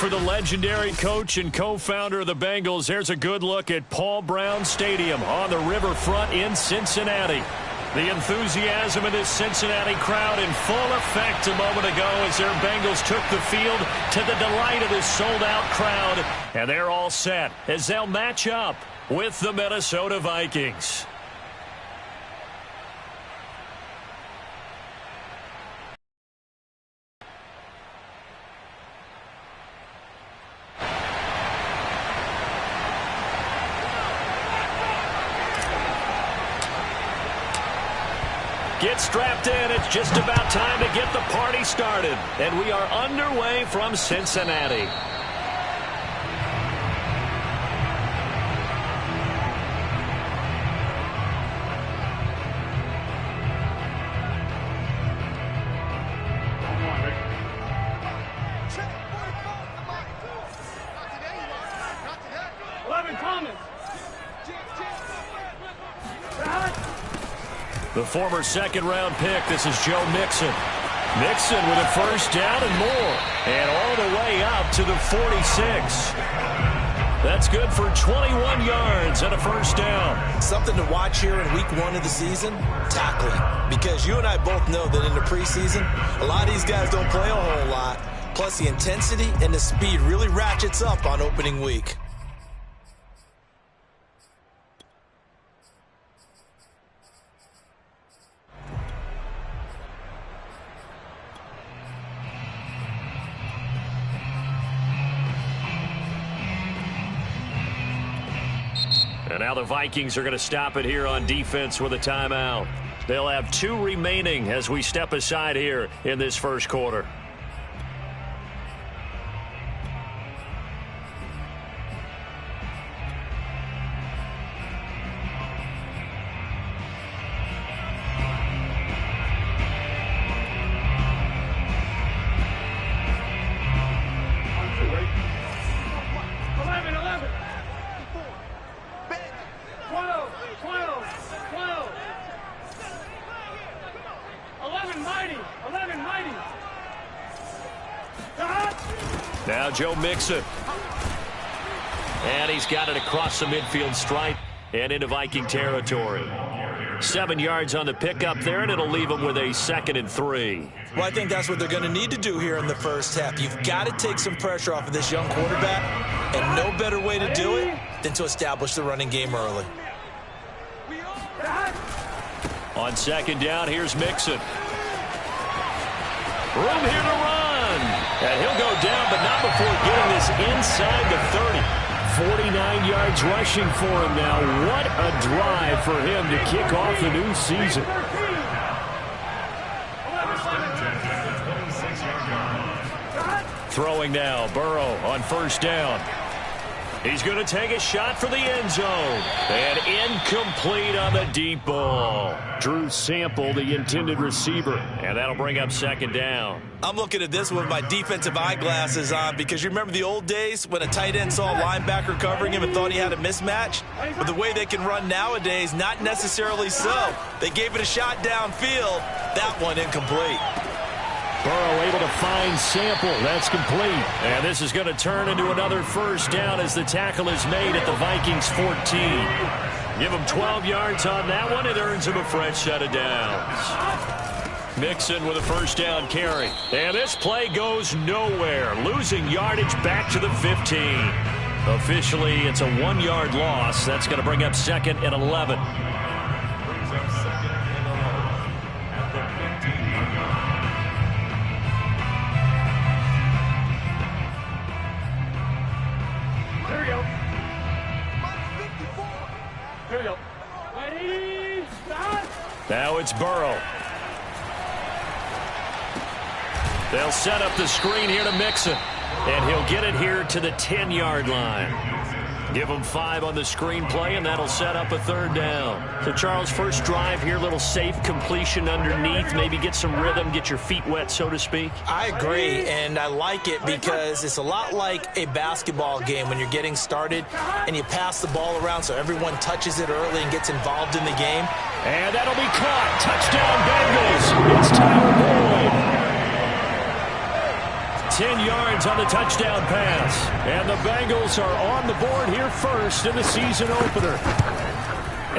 for the legendary coach and co-founder of the Bengals. Here's a good look at Paul Brown Stadium on the riverfront in Cincinnati. The enthusiasm of this Cincinnati crowd in full effect a moment ago as their Bengals took the field to the delight of this sold-out crowd. And they're all set as they'll match up with the Minnesota Vikings. Get strapped in. It's just about time to get the party started. And we are underway from Cincinnati. The former second-round pick, this is Joe Mixon. Mixon with a first down and more. And all the way up to the 46. That's good for 21 yards and a first down. Something to watch here in week 1 of the season, tackling. Because you and I both know that in the preseason, a lot of these guys don't play a whole lot. Plus the intensity and the speed really ratchets up on opening week. And now the Vikings are going to stop it here on defense with a timeout. They'll have 2 remaining as we step aside here in this first quarter. Now Joe Mixon. And he's got it across the midfield stripe and into Viking territory. 7 yards on the pickup there, and it'll leave them with a 2nd and 3. Well, I think that's what they're going to need to do here in the first half. You've got to take some pressure off of this young quarterback, and no better way to do it than to establish the running game early. On 2nd down, here's Mixon. Room here to run. And he'll go down, but not before getting this inside the 30. 49 yards rushing for him now. What a drive for him to kick off the new season. Throwing now, Burrow on 1st down. He's going to take a shot for the end zone. And incomplete on the deep ball. Drew Sample, the intended receiver. And that'll bring up 2nd down. I'm looking at this with my defensive eyeglasses on because you remember the old days when a tight end saw a linebacker covering him and thought he had a mismatch? But the way they can run nowadays, not necessarily so. They gave it a shot downfield. That one incomplete. Burrow able to find Sample. That's complete. And this is going to turn into another first down as the tackle is made at the Vikings 14. Give him 12 yards on that one. It earns him a fresh set of downs. Mixon with a first down carry. And this play goes nowhere. Losing yardage back to the 15. Officially, it's a 1-yard loss. That's going to bring up 2nd and 11. Now it's Burrow. They'll set up the screen here to Mixon. And he'll get it here to the 10-yard line. Give him 5 on the screenplay, and that'll set up a 3rd down. So, Charles, first drive here, little safe completion underneath, maybe get some rhythm, get your feet wet, so to speak. I agree, and I like it because it's a lot like a basketball game when you're getting started and you pass the ball around so everyone touches it early and gets involved in the game. And that'll be caught. Touchdown, Bengals. It's Tyler Boyd. 10 yards on the touchdown pass. And the Bengals are on the board here first in the season opener.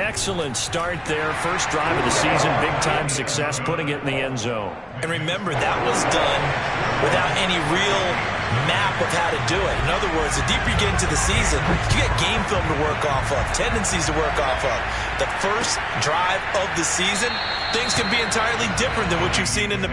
Excellent start there. First drive of the season. Big-time success putting it in the end zone. And remember, that was done without any real map of how to do it. In other words, the deeper you get into the season, you get game film to work off of, tendencies to work off of. The first drive of the season, things can be entirely different than what you've seen in the...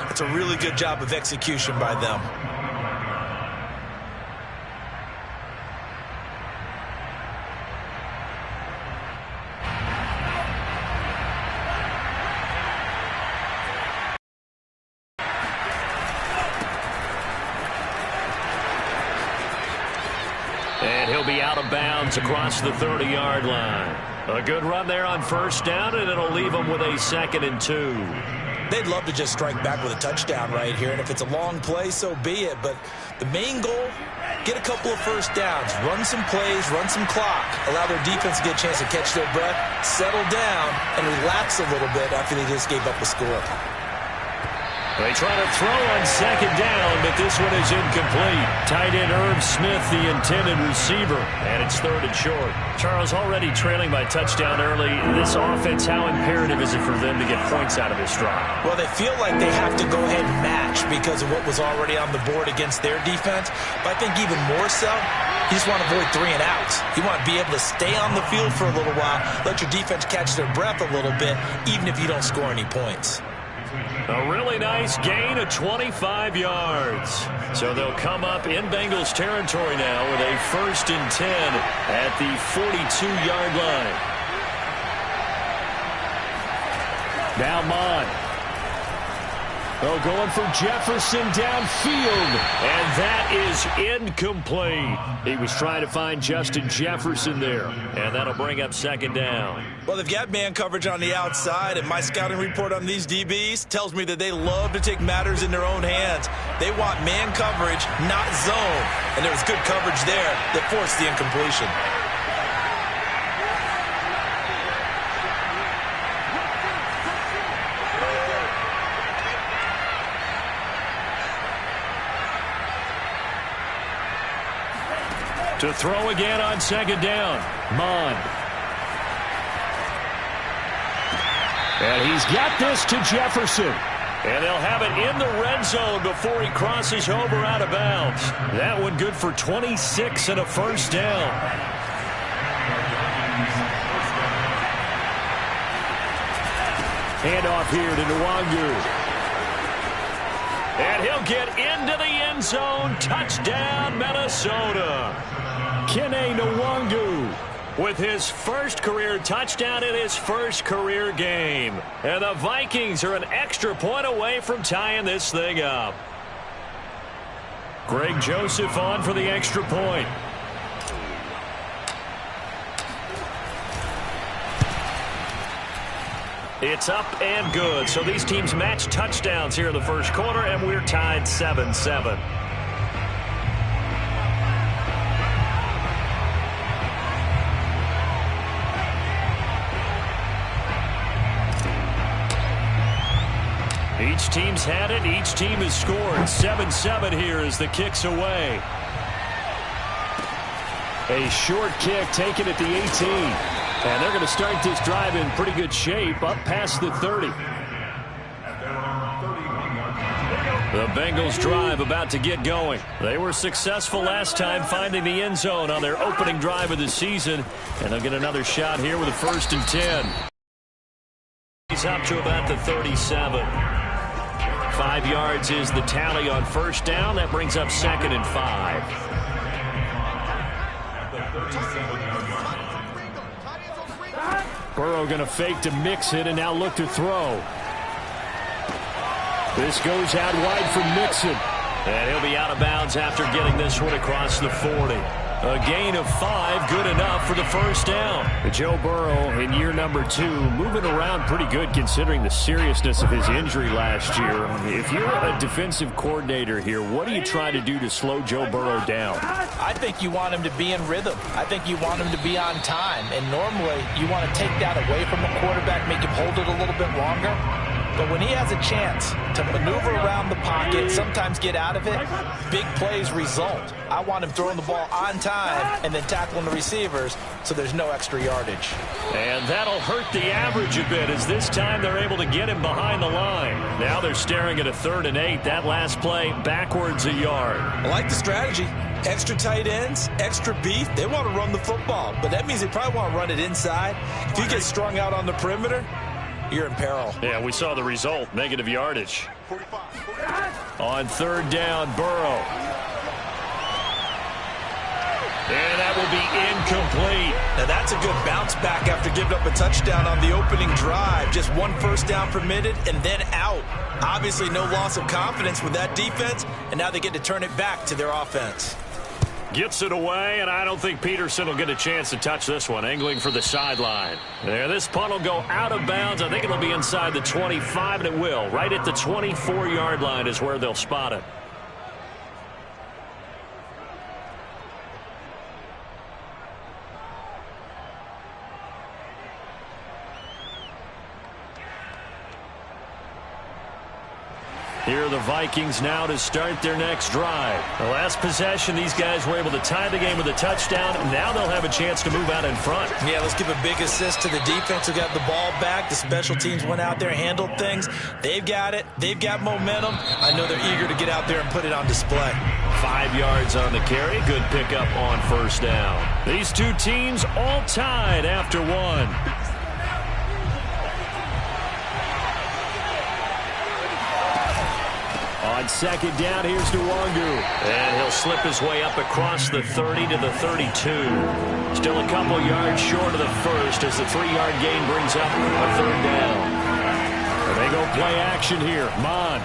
It's a really good job of execution by them. And he'll be out of bounds across the 30-yard line. A good run there on first down, and it'll leave them with a 2nd and 2. They'd love to just strike back with a touchdown right here, and if it's a long play, so be it. But the main goal, get a couple of first downs, run some plays, run some clock, allow their defense to get a chance to catch their breath, settle down, and relax a little bit after they just gave up a score. They try to throw on 2nd down, but this one is incomplete. Tight end Irv Smith, the intended receiver, and it's 3rd and short. Charles, already trailing by touchdown early. This offense, how imperative is it for them to get points out of this drive? Well, they feel like they have to go ahead and match because of what was already on the board against their defense. But I think even more so, you just want to avoid 3 and outs. You want to be able to stay on the field for a little while, let your defense catch their breath a little bit, even if you don't score any points. A really nice gain of 25 yards. So they'll come up in Bengals territory now with a 1st and 10 at the 42-yard line. Now Mond. Oh, going for Jefferson downfield, and that is incomplete. He was trying to find Justin Jefferson there, and that'll bring up 2nd down. Well, they've got man coverage on the outside, and my scouting report on these DBs tells me that they love to take matters in their own hands. They want man coverage, not zone, and there was good coverage there that forced the incompletion. To throw again on 2nd down. Mond. And he's got this to Jefferson. And they'll have it in the red zone before he crosses over out of bounds. That one good for 26 and a 1st down. Handoff here to Nwangu. And he'll get into the end zone. Touchdown, Minnesota. Kene Nwangu with his first career touchdown in his first career game. And the Vikings are an extra point away from tying this thing up. Greg Joseph on for the extra point. It's up and good. So these teams match touchdowns here in the first quarter, and we're tied 7-7. Each team's had it. Each team has scored. 7-7 here as the kick's away. A short kick taken at the 18. And they're going to start this drive in pretty good shape up past the 30. The Bengals drive about to get going. They were successful last time finding the end zone on their opening drive of the season. And they'll get another shot here with a 1st and 10. He's up to about the 37. 5 yards is the tally on first down. That brings up 2nd and 5. Burrow going to fake to mix it and now look to throw. This goes out wide for Mixon. And he'll be out of bounds after getting this one across the 40. A gain of 5, good enough for the first down. Joe Burrow in year number 2, moving around pretty good considering the seriousness of his injury last year. If you're a defensive coordinator here, what do you try to do to slow Joe Burrow down? I think you want him to be in rhythm. I think you want him to be on time. And normally you want to take that away from the quarterback, make him hold it a little bit longer. But when he has a chance to maneuver around the pocket, sometimes get out of it, big plays result. I want him throwing the ball on time and then tackling the receivers so there's no extra yardage. And that'll hurt the average a bit as this time they're able to get him behind the line. Now they're staring at a 3rd and 8. That last play backwards a yard. I like the strategy. Extra tight ends, extra beef. They want to run the football, but that means they probably want to run it inside. If you get strung out on the perimeter, you're in peril. Yeah, we saw the result, negative yardage. On 3rd down, Burrow. And that will be incomplete. Now that's a good bounce back after giving up a touchdown on the opening drive. Just 1 first down permitted and then out. Obviously no loss of confidence with that defense, and now they get to turn it back to their offense. Gets it away, and I don't think Peterson will get a chance to touch this one. Angling for the sideline. There, this punt will go out of bounds. I think it'll be inside the 25, and it will. Right at the 24-yard line is where they'll spot it. Here are the Vikings now to start their next drive. The last possession, these guys were able to tie the game with a touchdown. Now they'll have a chance to move out in front. Yeah, let's give a big assist to the defense who got the ball back. The special teams went out there, handled things. They've got it. They've got momentum. I know they're eager to get out there and put it on display. 5 yards on the carry. Good pickup on first down. These two teams all tied after 1. On 2nd down, here's Nwangu. And he'll slip his way up across the 30 to the 32. Still a couple yards short of the first as the 3-yard gain brings up a 3rd down. And they go play action here. Mon.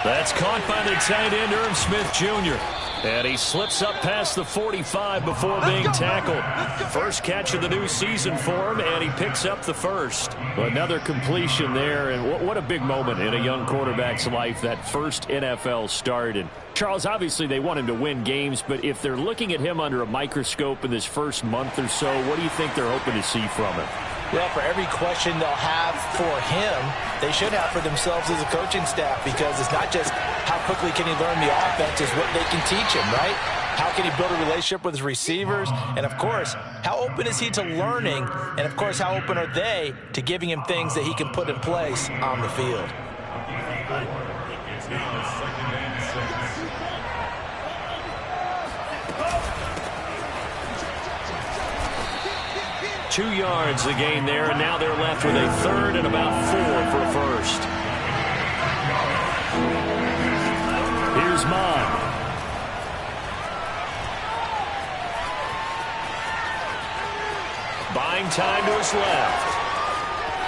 That's caught by the tight end, Irv Smith Jr. And he slips up past the 45 before being tackled. First catch of the new season for him, and he picks up the first. Another completion there, and what a big moment in a young quarterback's life, that first NFL start. And Charles, obviously they want him to win games, but if they're looking at him under a microscope in this first month or so, what do you think they're hoping to see from him? Well, for every question they'll have for him, they should have for themselves as a coaching staff, because it's not just how quickly can he learn the offense, it's what they can teach him, right? How can he build a relationship with his receivers? And, of course, how open is he to learning? And, of course, how open are they to giving him things that he can put in place on the field? 2 yards the gain there, and now they're left with a 3rd and about 4 for a first. Here's Mon. Buying time to his left.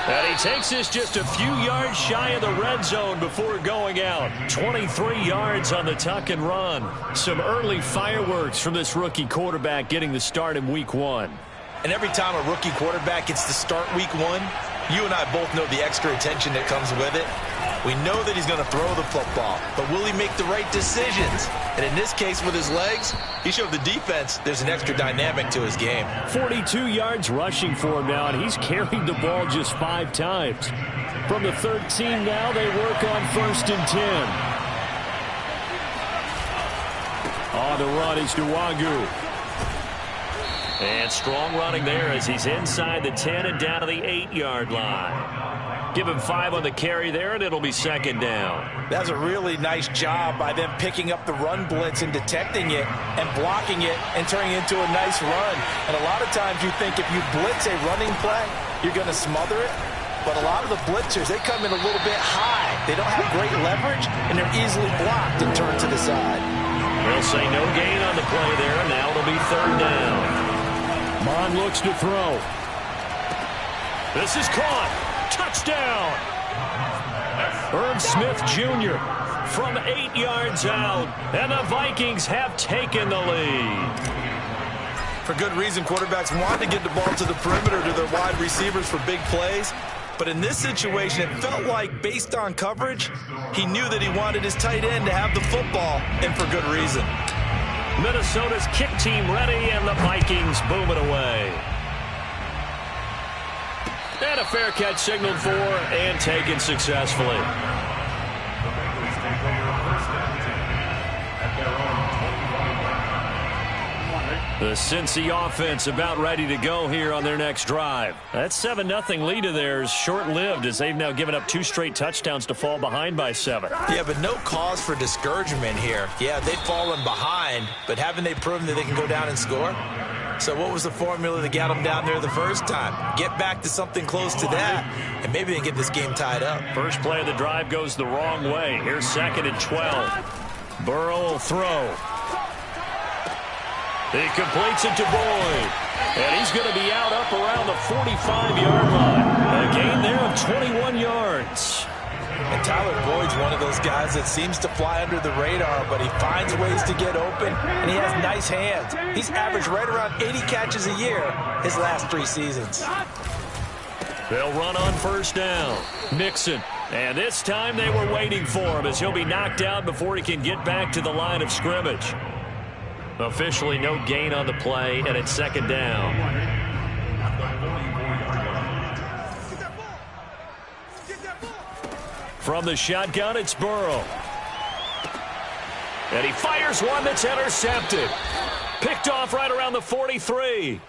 And he takes this just a few yards shy of the red zone before going out. 23 yards on the tuck and run. Some early fireworks from this rookie quarterback getting the start in week 1. And every time a rookie quarterback gets to start week 1, you and I both know the extra attention that comes with it. We know that he's going to throw the football, but will he make the right decisions? And in this case, with his legs, he showed the defense there's an extra dynamic to his game. 42 yards rushing for him now, and he's carried the ball just 5 times. From the 13 now, they work on 1st and 10. On the run is Nwangu. And strong running there as he's inside the 10 and down to the 8-yard line. Give him 5 on the carry there, and it'll be 2nd down. That's a really nice job by them picking up the run blitz and detecting it and blocking it and turning it into a nice run. And a lot of times you think if you blitz a running play, you're going to smother it. But a lot of the blitzers, they come in a little bit high. They don't have great leverage, and they're easily blocked and turned to the side. They'll say no gain on the play there, and now it'll be 3rd down. Mon looks to throw. This is caught. Touchdown. Irv Smith Jr. from 8 yards out, and the Vikings have taken the lead. For good reason, quarterbacks want to get the ball to the perimeter to their wide receivers for big plays. But in this situation, it felt like, based on coverage, he knew that he wanted his tight end to have the football, and for good reason. Minnesota's kick team ready, and the Vikings boom it away. And a fair catch signaled for and taken successfully. The Cincy offense about ready to go here on their next drive. That 7-0 lead of theirs short-lived as they've now given up 2 straight touchdowns to fall behind by 7. Yeah, but no cause for discouragement here. Yeah, they've fallen behind, but haven't they proven that they can go down and score? So what was the formula that got them down there the first time? Get back to something close to that, and maybe they can get this game tied up. First play of the drive goes the wrong way. Here's 2nd and 12. Burrow will throw. He completes it to Boyd. And he's going to be out up around the 45-yard line. A gain there of 21 yards. And Tyler Boyd's one of those guys that seems to fly under the radar, but he finds ways to get open, and he has nice hands. He's averaged right around 80 catches a year his last 3 seasons. They'll run on first down. Mixon. And this time they were waiting for him as he'll be knocked out before he can get back to the line of scrimmage. Officially no gain on the play, and it's 2nd down. From the shotgun, it's Burrow. And he fires one that's intercepted. Picked off right around the 43.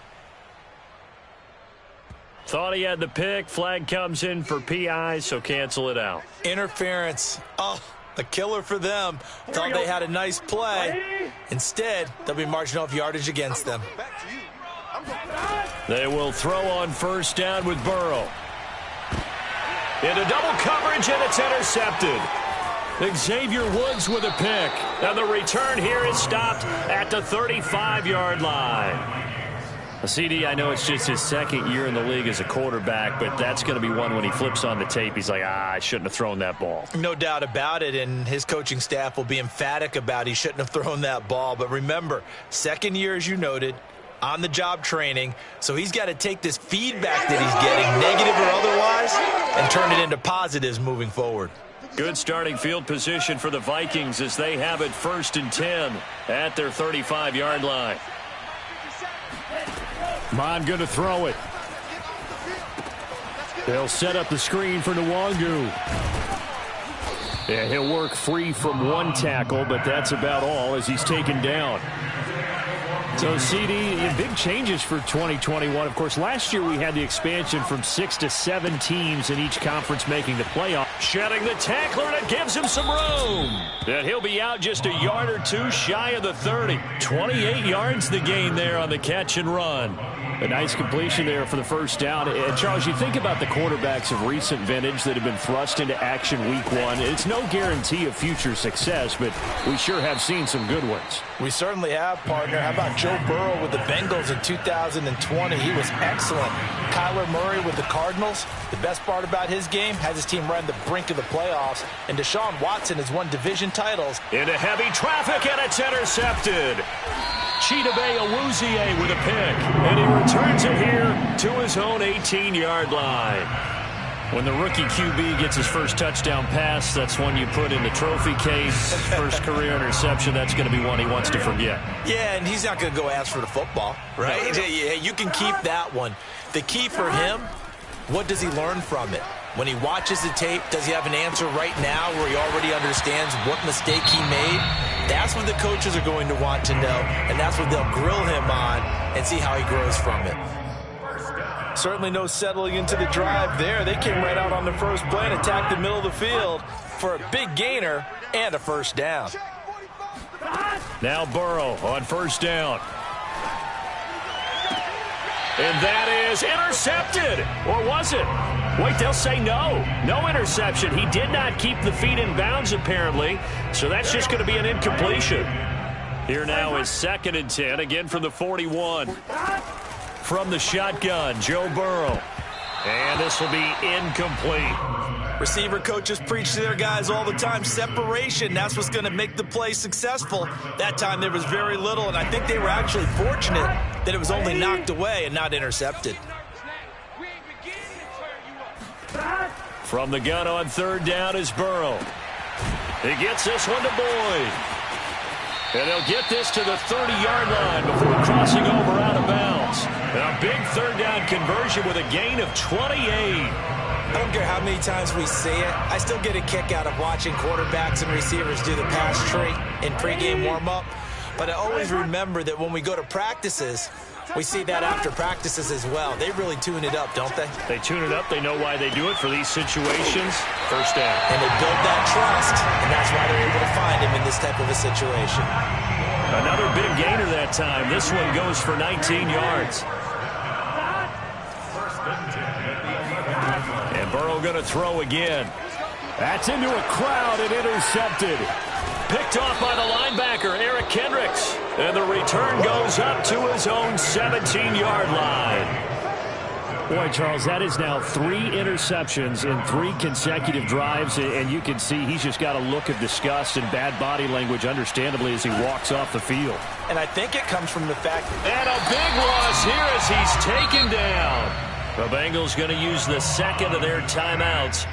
Thought he had the pick. Flag comes in for PI, so cancel it out. Interference. Oh, a killer for them. Thought they had a nice play. Instead, they'll be marching off yardage against them. They will throw on first down with Burrow. Into double coverage, and it's intercepted. Xavier Woods with a pick. And the return here is stopped at the 35-yard line. CD, I know it's just his 2nd year in the league as a quarterback, but that's going to be one when he flips on the tape, he's like, I shouldn't have thrown that ball. No doubt about it, and his coaching staff will be emphatic about he shouldn't have thrown that ball. But remember, 2nd year, as you noted, on-the-job training, so he's got to take this feedback that he's getting, negative or otherwise, and turn it into positives moving forward. Good starting field position for the Vikings as they have it 1st and 10 at their 35-yard line. Mon going to throw it. They'll set up the screen for Nwangu. Yeah, he'll work free from 1 tackle, but that's about all as he's taken down. So, CD, big changes for 2021. Of course, last year we had the expansion from 6 to 7 teams in each conference making the playoff. Shedding the tackler, and it gives him some room. And he'll be out just a yard or 2 shy of the 30. 28 yards the gain there on the catch and run. A nice completion there for the first down. And, Charles, you think about the quarterbacks of recent vintage that have been thrust into action week 1. It's no guarantee of future success, but we sure have seen some good ones. We certainly have, partner. How about Joe Burrow with the Bengals in 2020? He was excellent. Kyler Murray with the Cardinals. The best part about his game, has his team right on the brink of the playoffs. And Deshaun Watson has won division titles. Into heavy traffic, and it's intercepted. Chidobe Awuzie with a pick, and he returns it here to his own 18-yard line. When the rookie QB gets his first touchdown pass, that's one you put in the trophy case. First career interception, that's going to be one he wants to forget. Yeah, and he's not going to go ask for the football, right? No. Yeah, you can keep that one. The key for him, what does he learn from it? When he watches the tape, does he have an answer right now where he already understands what mistake he made? That's what the coaches are going to want to know, and that's what they'll grill him on and see how he grows from it. Certainly no settling into the drive there. They came right out on the first play and attacked the middle of the field for a big gainer and a first down. Now Burrow on first down. And that is intercepted. Or was it? Wait, they'll say no. No interception. He did not keep the feet in bounds, apparently. So that's just going to be an incompletion. Here now is 2nd and 10, again from the 41. From the shotgun, Joe Burrow. And this will be incomplete. Receiver coaches preach to their guys all the time, separation, that's what's going to make the play successful. That time there was very little, and I think they were actually fortunate that it was only knocked away and not intercepted. From the gun on third down is Burrow. He gets this one to Boyd. And he'll get this to the 30-yard line before crossing over out of bounds. And a big third down conversion with a gain of 28. I don't care how many times we see it. I still get a kick out of watching quarterbacks and receivers do the pass tree in pregame warm-up. But I always remember that when we go to practices, we see that after practices as well. They really tune it up, don't they? They tune it up. They know why they do it for these situations. First down. And they build that trust, and that's why they're able to find him in this type of a situation. Another big gainer that time. This one goes for 19 yards. And Burrow going to throw again. That's into a crowd and intercepted. Picked off by the linebacker, Eric Kendricks. And the return goes up to his own 17-yard line. Boy, Charles, that is now 3 interceptions in 3 consecutive drives, and you can see he's just got a look of disgust and bad body language, understandably, as he walks off the field. And I think it comes from the fact and a big loss here as he's taken down. The Bengals going to use the second of their timeouts,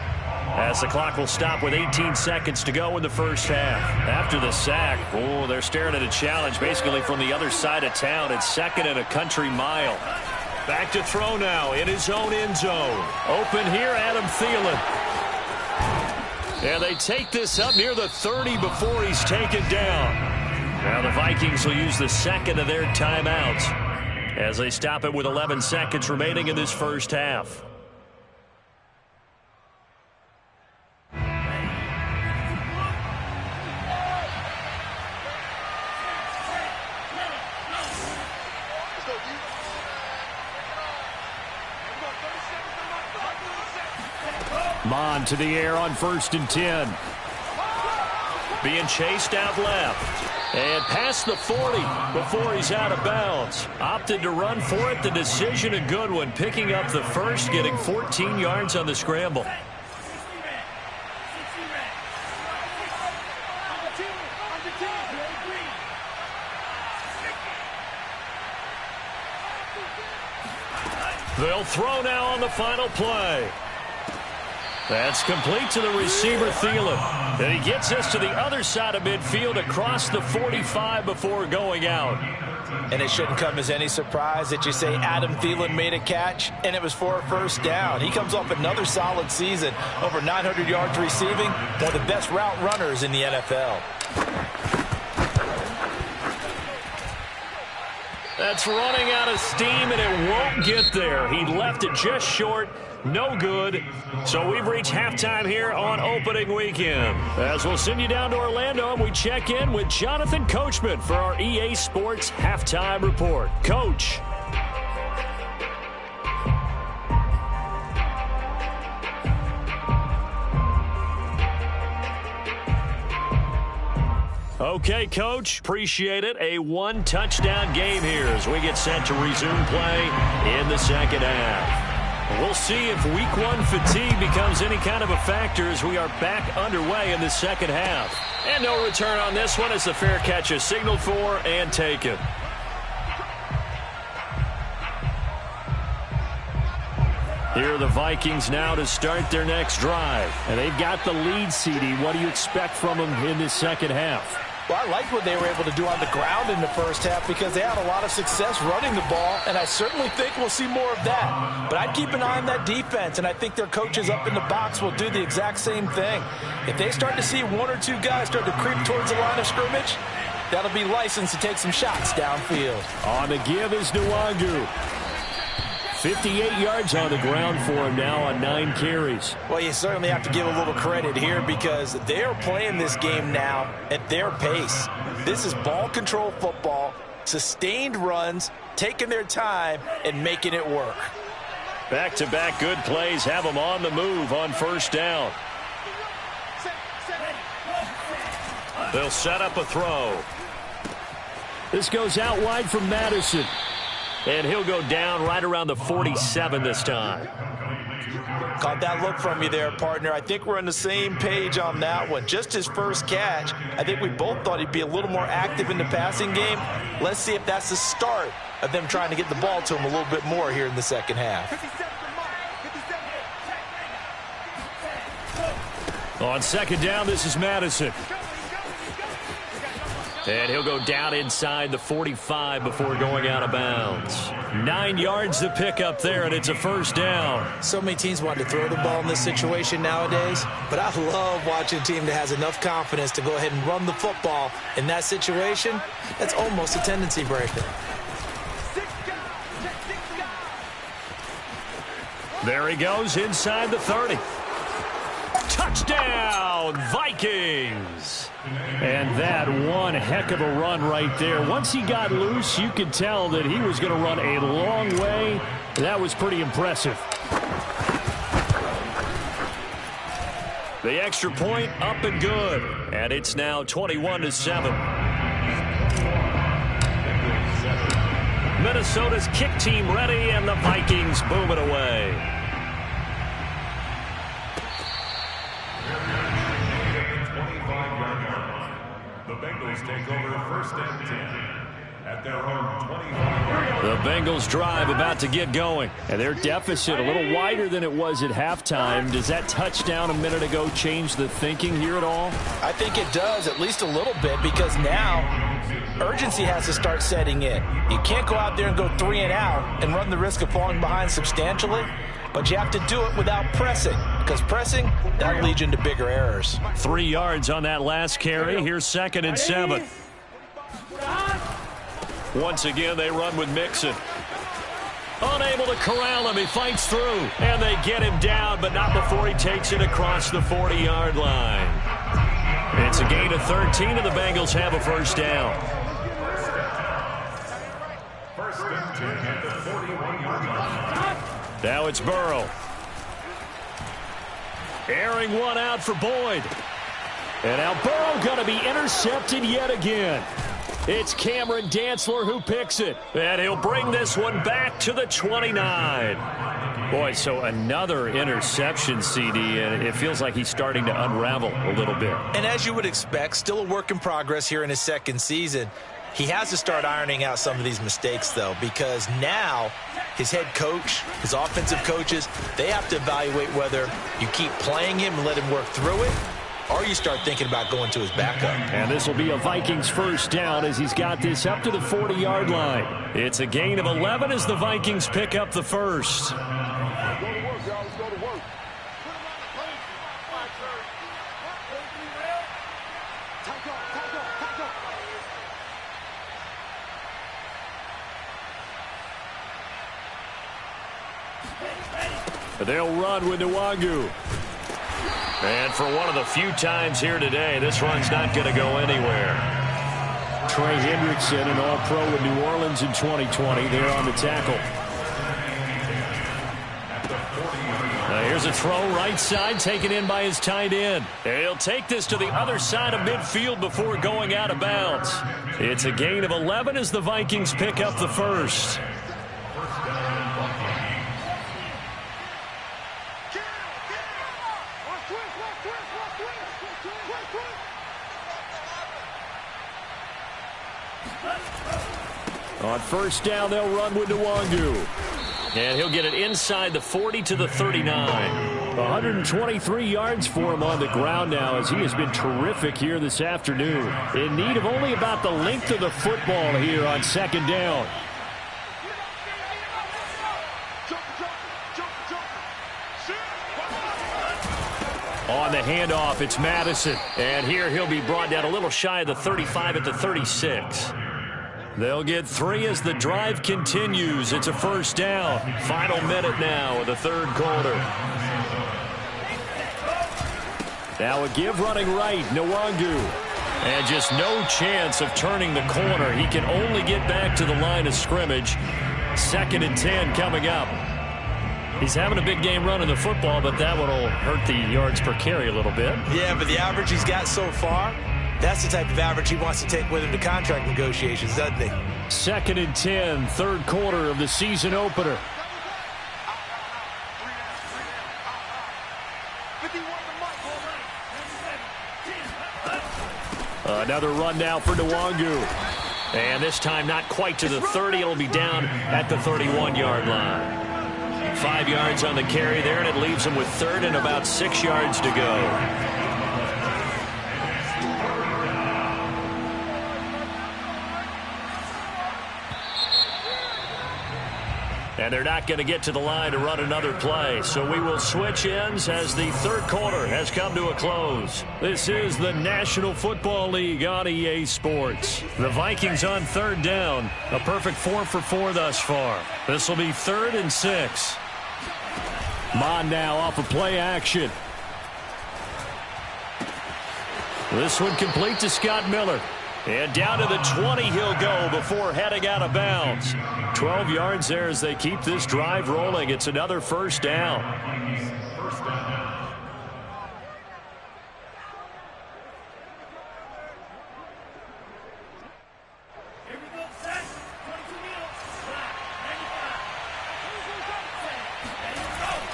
as the clock will stop with 18 seconds to go in the first half. After the sack, they're staring at a challenge basically from the other side of town. It's second and a country mile. Back to throw now in his own end zone. Open here, Adam Thielen. And they take this up near the 30 before he's taken down. Now the Vikings will use the second of their timeouts as they stop it with 11 seconds remaining in this first half. Mon to the air on 1st and 10. Being chased out left. And past the 40 before he's out of bounds. Opted to run for it. The decision a good one. Picking up the first, getting 14 yards on the scramble. They'll throw now on the final play. That's complete to the receiver, Thielen. And he gets this to the other side of midfield across the 45 before going out. And it shouldn't come as any surprise that you say Adam Thielen made a catch, and it was for a first down. He comes off another solid season, over 900 yards receiving, one of the best route runners in the NFL. That's running out of steam, and it won't get there. He left it just short. No good. So we've reached halftime here on opening weekend. As we'll send you down to Orlando, and we check in with Jonathan Coachman for our EA Sports Halftime Report. Coach. Okay, Coach, appreciate it. A 1-touchdown game here as we get set to resume play in the second half. We'll see if week 1 fatigue becomes any kind of a factor as we are back underway in the second half. And no return on this one as the fair catch is signaled for and taken. Here are the Vikings now to start their next drive. And they've got the lead, CD. What do you expect from them in this second half? Well, I like what they were able to do on the ground in the first half because they had a lot of success running the ball, and I certainly think we'll see more of that. But I'd keep an eye on that defense, and I think their coaches up in the box will do the exact same thing. If they start to see 1 or 2 guys start to creep towards the line of scrimmage, that'll be licensed to take some shots downfield. On the give is Nwangu. 58 yards on the ground for him now on 9 carries. Well, you certainly have to give a little credit here because they're playing this game now at their pace. This is ball control football, sustained runs, taking their time, and making it work. Back-to-back good plays have them on the move on first down. They'll set up a throw. This goes out wide from Madison. And he'll go down right around the 47 this time. Caught that look from you there, partner. I think we're on the same page on that one. Just his first catch, I think we both thought he'd be a little more active in the passing game. Let's see if that's the start of them trying to get the ball to him a little bit more here in the second half. On second down, this is Madison. And he'll go down inside the 45 before going out of bounds. 9 yards to pick up there, and it's a first down. So many teams want to throw the ball in this situation nowadays, but I love watching a team that has enough confidence to go ahead and run the football. In that situation, that's almost a tendency breaker. There he goes inside the 30. Touchdown, Vikings! And that one heck of a run right there. Once he got loose, you could tell that he was going to run a long way. That was pretty impressive. The extra point up and good. And it's now 21-7. Minnesota's kick team ready, and the Vikings boom it away. The Bengals take over first and 10 at their own 25. The Bengals drive about to get going, and their deficit a little wider than it was at halftime. Does that touchdown a minute ago change the thinking here at all? I think it does, at least a little bit, because now urgency has to start setting in. You can't go out there and go 3 and out and run the risk of falling behind substantially, but you have to do it without pressing, because pressing, that leads you into bigger errors. 3 yards on that last carry. Here's 2nd and 7. Once again, they run with Mixon. Unable to corral him. He fights through, and they get him down, but not before he takes it across the 40-yard line. It's a gain of 13, and the Bengals have a first down. First and 10 at the 41-yard line. Now it's Burrow. Airing one out for Boyd. And now Burrow going to be intercepted yet again. It's Cameron Dantzler who picks it. And he'll bring this one back to the 29. Boy, so another interception, CD, and it feels like he's starting to unravel a little bit. And as you would expect, still a work in progress here in his second season. He has to start ironing out some of these mistakes, though, because now his head coach, his offensive coaches, they have to evaluate whether you keep playing him and let him work through it, or you start thinking about going to his backup. And this will be a Vikings first down as he's got this up to the 40-yard line. It's a gain of 11 as the Vikings pick up the first. They'll run with Nwangu. And for one of the few times here today, this run's not going to go anywhere. Trey Hendrickson, an all-pro in New Orleans in 2020. They're on the tackle. Here's a throw right side, taken in by his tight end. And he'll take this to the other side of midfield before going out of bounds. It's a gain of 11 as the Vikings pick up the first. On first down, they'll run with Nwangu. And he'll get it inside the 40 to the 39. 123 yards for him on the ground now as he has been terrific here this afternoon. In need of only about the length of the football here on second down. On the handoff, it's Madison. And here he'll be brought down a little shy of the 35 at the 36. They'll get 3 as the drive continues. It's a first down. Final minute now of the third quarter. Now a give running right, Nwangu. And just no chance of turning the corner. He can only get back to the line of scrimmage. 2nd and 10 coming up. He's having a big game running the football, but that one will hurt the yards per carry a little bit. Yeah, but the average he's got so far, that's the type of average he wants to take with him to contract negotiations, doesn't he? 2nd and 10, third quarter of the season opener. Another run now for Nwangu. And this time not quite to the 30. It'll be down at the 31-yard line. 5 yards on the carry there, and it leaves them with third and about 6 yards to go. And they're not going to get to the line to run another play. So we will switch ends as the third quarter has come to a close. This is the National Football League on EA Sports. The Vikings on third down. A perfect 4 for 4 thus far. This will be 3rd and 6. Mon now off of play action. This one complete to Scott Miller. And down to the 20 he'll go before heading out of bounds. 12 yards there as they keep this drive rolling. It's another first down.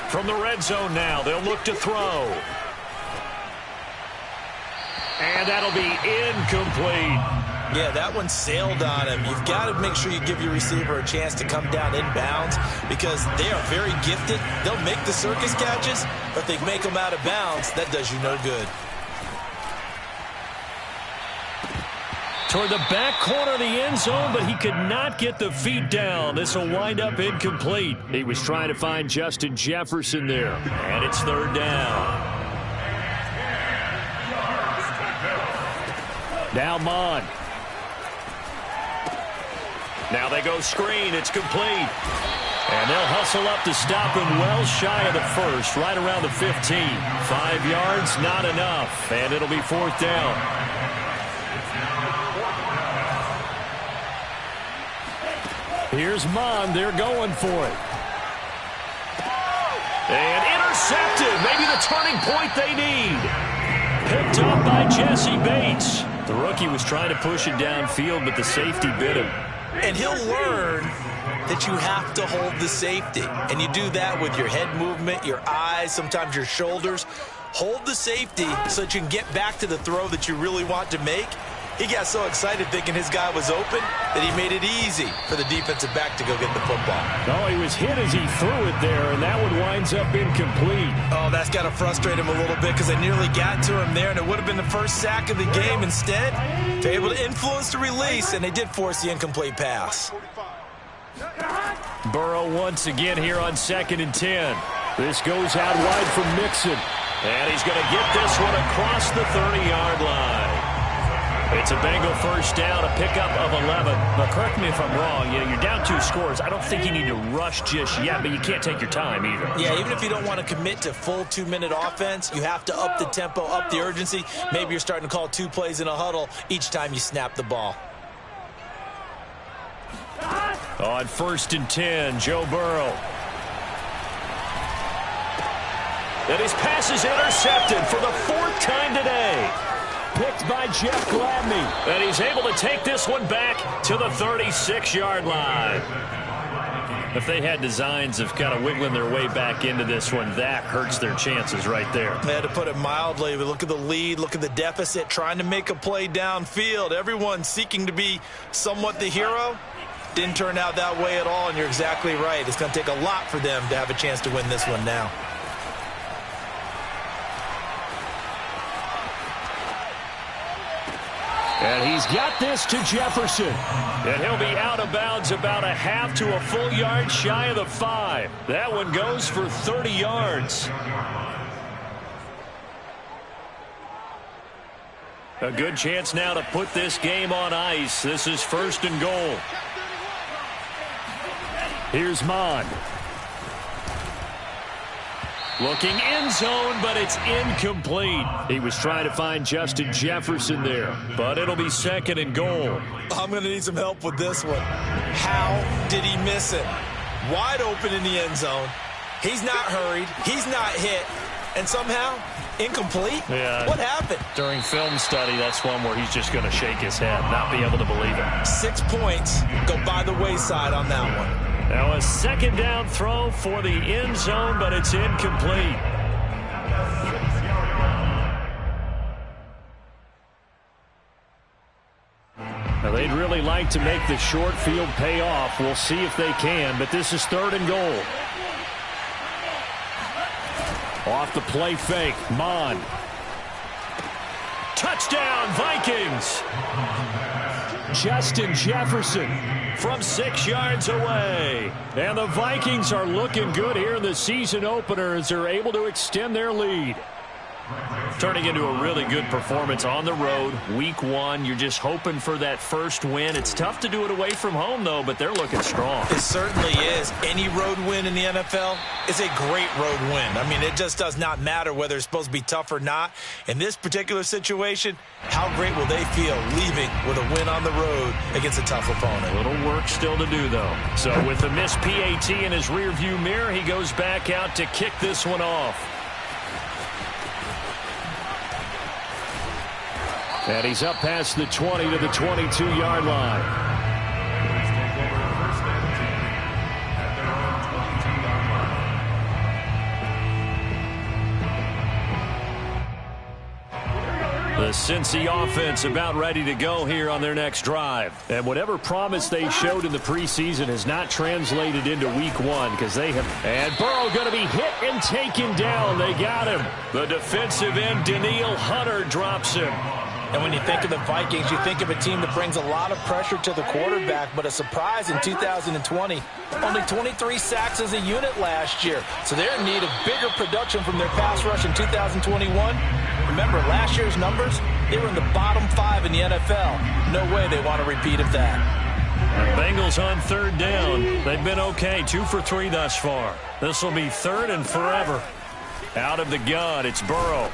From the red zone now, they'll look to throw. And that'll be incomplete. Yeah, that one sailed on him. You've got to make sure you give your receiver a chance to come down inbounds because they are very gifted. They'll make the circus catches, but they make them out of bounds. That does you no good. Toward the back corner of the end zone, but he could not get the feet down. This will wind up incomplete. He was trying to find Justin Jefferson there, and it's third down. Now Mon. Now they go screen. It's complete. And they'll hustle up to stop him well shy of the first, right around the 15. 5 yards, not enough. And it'll be fourth down. Here's Mon. They're going for it. And intercepted. Maybe the turning point they need. Picked up by Jesse Bates. The rookie was trying to push it downfield, but the safety bit him. And he'll learn that you have to hold the safety. And you do that with your head movement, your eyes, sometimes your shoulders. Hold the safety so that you can get back to the throw that you really want to make. He got so excited thinking his guy was open that he made it easy for the defensive back to go get the football. No, he was hit as he threw it there, and that one winds up incomplete. Oh, that's got to frustrate him a little bit because they nearly got to him there, and it would have been the first sack of the game. Instead, they're able to influence the release, and they did force the incomplete pass. Burrow once again here on 2nd and 10. This goes out wide from Mixon, and he's going to get this one across the 30-yard line. It's a Bengal first down, a pickup of 11. But correct me if I'm wrong, you're down 2 scores. I don't think you need to rush just yet, but you can't take your time either. Yeah, even if you don't want to commit to full 2-minute offense, you have to up the tempo, up the urgency. Maybe you're starting to call 2 plays in a huddle each time you snap the ball. On 1st and 10, Joe Burrow. And his pass is intercepted for the 4th time today. Picked by Jeff Gladney. And he's able to take this one back to the 36-yard line. If they had designs of kind of wiggling their way back into this one, that hurts their chances right there. They had to put it mildly. But look at the lead, look at the deficit, trying to make a play downfield. Everyone seeking to be somewhat the hero. Didn't turn out that way at all, and you're exactly right. It's going to take a lot for them to have a chance to win this one now. And he's got this to Jefferson. And he'll be out of bounds about a half to a full yard shy of the 5. That one goes for 30 yards. A good chance now to put this game on ice. This is 1st and goal. Here's Mon. Looking end zone, but it's incomplete. He was trying to find Justin Jefferson there, but it'll be 2nd and goal. I'm going to need some help with this one. How did he miss it? Wide open in the end zone. He's not hurried. He's not hit. And somehow, incomplete? Yeah. What happened? During film study, that's one where he's just going to shake his head, not be able to believe it. 6 points go by the wayside on that one. Now a 2nd down throw for the end zone, but it's incomplete. They'd really like to make the short field pay off. We'll see if they can, but this is 3rd and goal. Off the play fake, Mon. Touchdown, Vikings! Justin Jefferson from 6 yards away. And the Vikings are looking good here in the season opener as they're able to extend their lead. Turning into a really good performance on the road. Week 1, you're just hoping for that first win. It's tough to do it away from home, though, but they're looking strong. It certainly is. Any road win in the NFL is a great road win. I mean, it just does not matter whether it's supposed to be tough or not. In this particular situation, how great will they feel leaving with a win on the road against a tough opponent? A little work still to do, though. So with the missed PAT in his rearview mirror, he goes back out to kick this one off. And he's up past the 20 to the 22-yard line. The Cincy offense about ready to go here on their next drive. And whatever promise they showed in the preseason has not translated into week 1 because they have. And Burrow going to be hit and taken down. They got him. The defensive end, Danielle Hunter, drops him. And when you think of the Vikings, you think of a team that brings a lot of pressure to the quarterback, but a surprise in 2020. Only 23 sacks as a unit last year. So they're in need of bigger production from their pass rush in 2021. Remember, last year's numbers, they were in the bottom 5 in the NFL. No way they want a repeat of that. Bengals on 3rd down. They've been okay, 2 for 3 thus far. This will be 3rd and forever. Out of the gun, it's Burrow.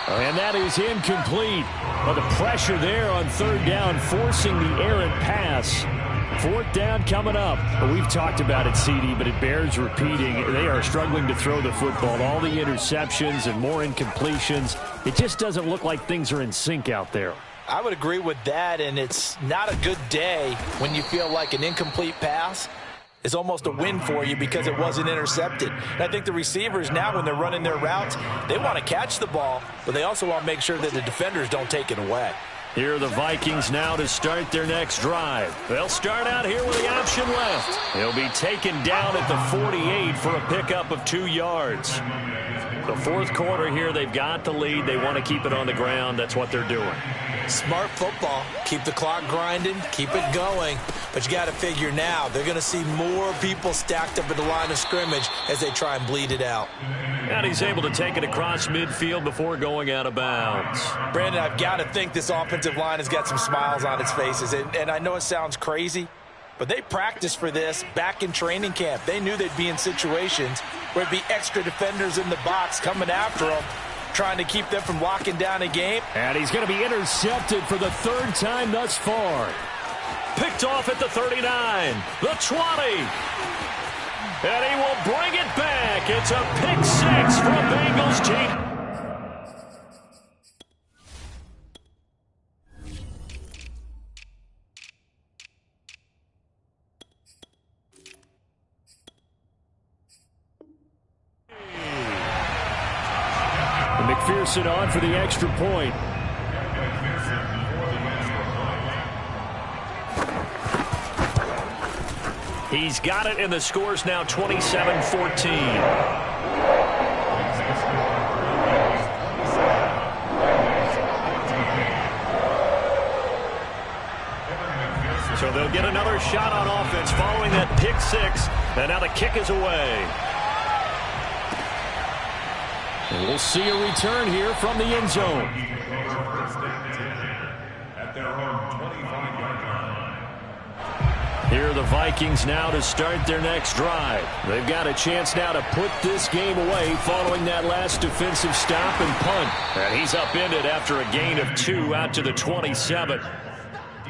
And that is incomplete. But the pressure there on 3rd down, forcing the errant pass. 4th down coming up. We've talked about it, CD, but it bears repeating. They are struggling to throw the football. All the interceptions and more incompletions. It just doesn't look like things are in sync out there. I would agree with that, and it's not a good day when you feel like an incomplete pass is almost a win for you because it wasn't intercepted. And I think the receivers now, when they're running their routes, they want to catch the ball, but they also want to make sure that the defenders don't take it away. Here are the Vikings now to start their next drive. They'll start out here with the option left. He'll be taken down at the 48 for a pickup of 2 yards. The 4th quarter here, they've got the lead. They want to keep it on the ground. That's what they're doing. Smart football. Keep the clock grinding. Keep it going. But you got to figure now, they're going to see more people stacked up at the line of scrimmage as they try and bleed it out. And he's able to take it across midfield before going out of bounds. Brandon, I've got to think this offensive line has got some smiles on its faces. And I know it sounds crazy, but they practiced for this back in training camp. They knew they'd be in situations where it'd be extra defenders in the box coming after them, trying to keep them from locking down a game. And he's going to be intercepted for the 3rd time thus far. Picked off at the 39, the 20. And he will bring it back. It's a pick 6 from Bengals team. McPherson on for the extra point. He's got it, and the score's now 27-14. So they'll get another shot on offense following that pick 6, and now the kick is away. And we'll see a return here from the end zone. Here are the Vikings now to start their next drive. They've got a chance now to put this game away following that last defensive stop and punt. And he's upended after a gain of 2 out to the 27.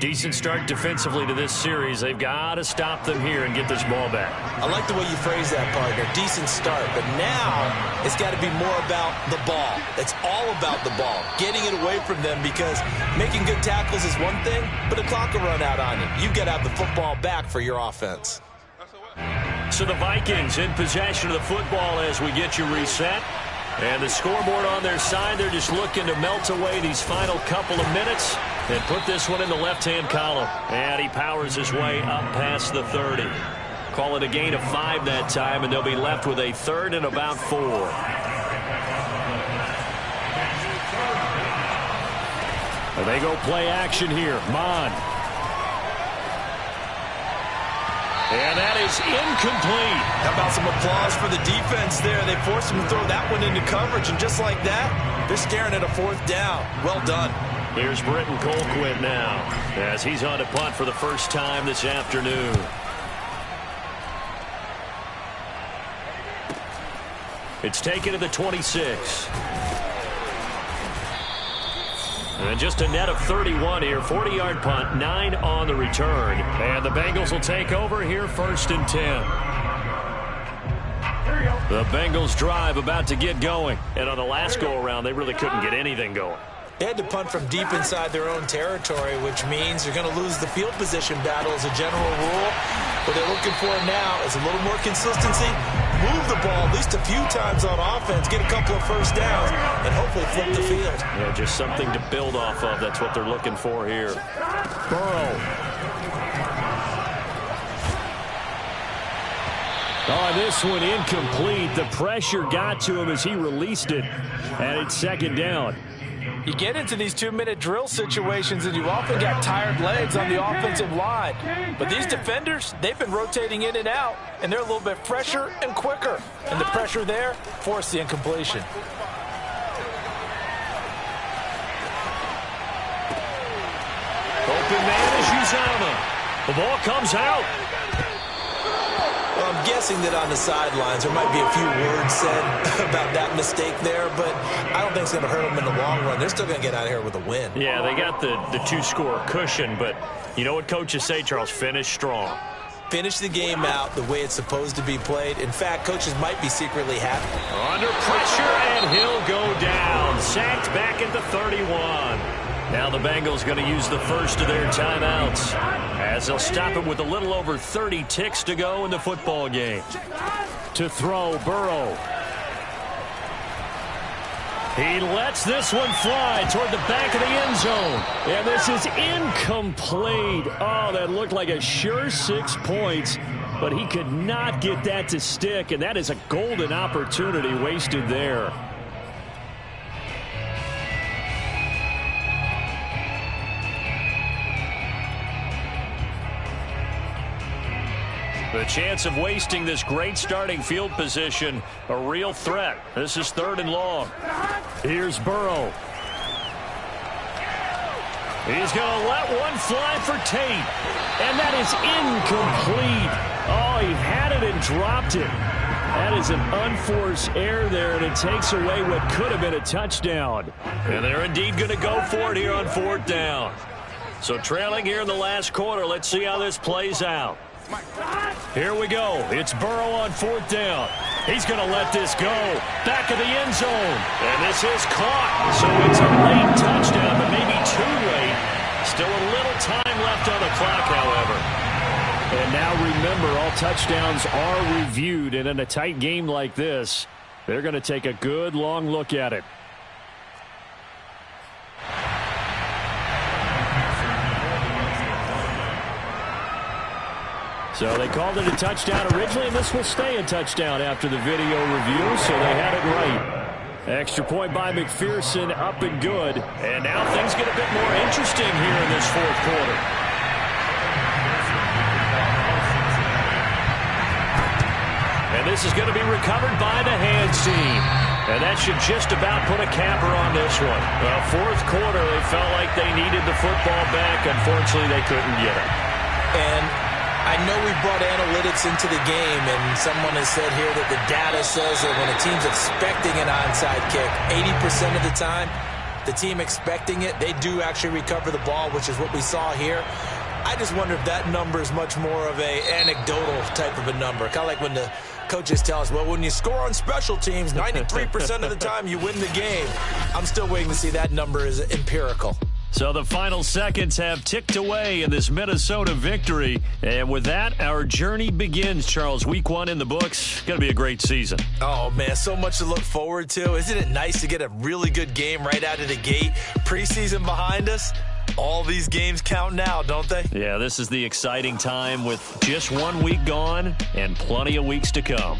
Decent start defensively to this series. They've got to stop them here and get this ball back. I like the way you phrase that, partner. Decent start. But now it's got to be more about the ball. It's all about the ball. Getting it away from them, because making good tackles is one thing, but the clock will run out on you. You've got to have the football back for your offense. So the Vikings in possession of the football as we get you reset. And the scoreboard on their side, they're just looking to melt away these final couple of minutes. And put this one in the left-hand column. And he powers his way up past the 30. Call it a gain of 5 that time, and they'll be left with a 3rd and about 4. And they go play action here. Mon. And that is incomplete. How about some applause for the defense there? They forced him to throw that one into coverage, and just like that, they're staring at a 4th down. Well done. Here's Britton Colquitt now as he's on to punt for the first time this afternoon. It's taken to the 26. And just a net of 31 here. 40-yard punt, 9 on the return. And the Bengals will take over here 1st and 10. The Bengals drive about to get going. And on the last go-around, they really couldn't get anything going. They had to punt from deep inside their own territory, which means they're going to lose the field position battle as a general rule. What they're looking for now is a little more consistency, move the ball at least a few times on offense, get a couple of first downs, and hopefully flip the field. Yeah, just something to build off of. That's what they're looking for here. Burrow. Oh, this one incomplete. The pressure got to him as he released it, and it's 2nd down. You get into these 2-minute drill situations, and you often got tired legs on the offensive line. But these defenders, they've been rotating in and out, and they're a little bit fresher and quicker. And the pressure there forced the incompletion. Open man is Uzama. The ball comes out. Well, I'm guessing that on the sidelines there might be a few words said about that mistake there, but I don't think it's going to hurt them in the long run. They're still going to get out of here with a win. Yeah, they got the 2-score cushion, but you know what coaches say, Charles? Finish strong. Finish the game out the way it's supposed to be played. In fact, coaches might be secretly happy. Under pressure, and he'll go down. Sacked back at the 31. Now the Bengals going to use the first of their timeouts as they'll stop it with a little over 30 ticks to go in the football game. To throw, Burrow. He lets this one fly toward the back of the end zone. And this is incomplete. Oh, that looked like a sure 6 points, but he could not get that to stick, and that is a golden opportunity wasted there. The chance of wasting this great starting field position, a real threat. This is 3rd and long. Here's Burrow. He's going to let one fly for Tate. And that is incomplete. Oh, he had it and dropped it. That is an unforced error there, and it takes away what could have been a touchdown. And they're indeed going to go for it here on 4th down. So trailing here in the last quarter, let's see how this plays out. Here we go. It's Burrow on 4th down. He's going to let this go. Back of the end zone. And this is caught. So it's a late touchdown, but maybe too late. Still a little time left on the clock, however. And now remember, all touchdowns are reviewed. And in a tight game like this, they're going to take a good long look at it. So they called it a touchdown originally, and this will stay a touchdown after the video review, so they had it right. Extra point by McPherson, up and good. And now things get a bit more interesting here in this 4th quarter. And this is going to be recovered by the hands team. And that should just about put a capper on this one. Well, 4th quarter, they felt like they needed the football back. Unfortunately, they couldn't get it. And I know we brought analytics into the game, and someone has said here that the data says that when a team's expecting an onside kick, 80% of the time, the team expecting it, they do actually recover the ball, which is what we saw here. I just wonder if that number is much more of a anecdotal type of a number. Kind of like when the coaches tell us, well, when you score on special teams, 93% of the time you win the game. I'm still waiting to see that number is empirical. So the final seconds have ticked away in this Minnesota victory. And with that, our journey begins, Charles. Week 1 in the books. Going to be a great season. Oh, man, so much to look forward to. Isn't it nice to get a really good game right out of the gate? Preseason behind us. All these games count now, don't they? Yeah, this is the exciting time with just 1 week gone and plenty of weeks to come.